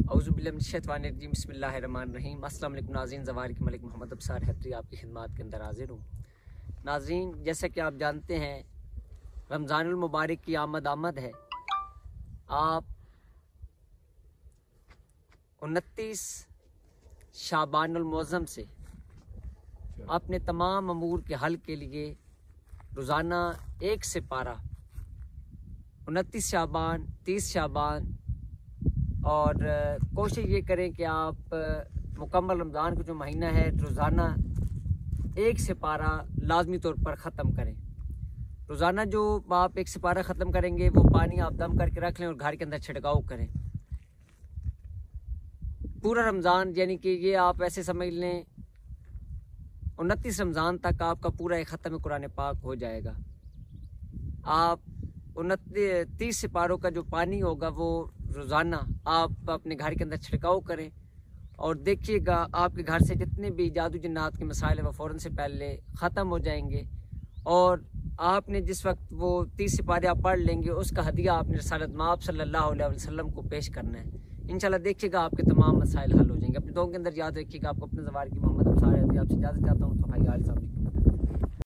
औज़ुबिल्लाहिमिनश्शैतानिर्रजीम बिस्मिल्लाहिर्रहमानिर्रहीम। अस्सलाम वालेकुम नाज़रीन, ज़वार के मलिक मोहम्मद अब्सार हैदरी आपकी खिदमत के अंदर हाजिर हूँ। नाज़रीन, जैसा कि आप जानते हैं रमज़ानुल मुबारक की आमद है। आप 29 शाबानुल मुअज़्ज़म से अपने तमाम अमूर के हल के लिए रोज़ाना एक से पारा 29 शाबान, 30 शाबान और कोशिश ये करें कि आप मुकम्मल रमज़ान का जो महीना है रोज़ाना एक से पारा लाजमी तौर पर ख़त्म करें। रोज़ाना जो आप एक से पारा ख़त्म करेंगे वो पानी आप दम करके रख लें और घर के अंदर छिड़काव करें पूरा रमज़ान, यानी कि ये आप ऐसे समझ लें 29 रमज़ान तक आपका पूरा एक ख़त्म कुरान पाक हो जाएगा। आप 30 सिपारों का जो पानी होगा वो रोज़ाना आप अपने घर के अंदर छिड़काव करें और देखिएगा आपके घर से जितने भी जादू जिन्नात के मसाइल है वो फ़ौरन से पहले ख़त्म हो जाएंगे। और आपने जिस वक्त वो 30 सिपारे आप पढ़ लेंगे उसका हदिया आपने रसूलुल्लाह माब सल्लल्लाहु अलैहि वसल्लम को पेश करना है। इंशाल्लाह देखिएगा आपके तमाम मसाइल हल हो जाएंगे। अपने दोनों के अंदर याद रखिएगा। आपको अपने ज़वार की मोहम्मद अब्सार हैदरी आपसे इजाज़त चाहता हूँ। तो भाई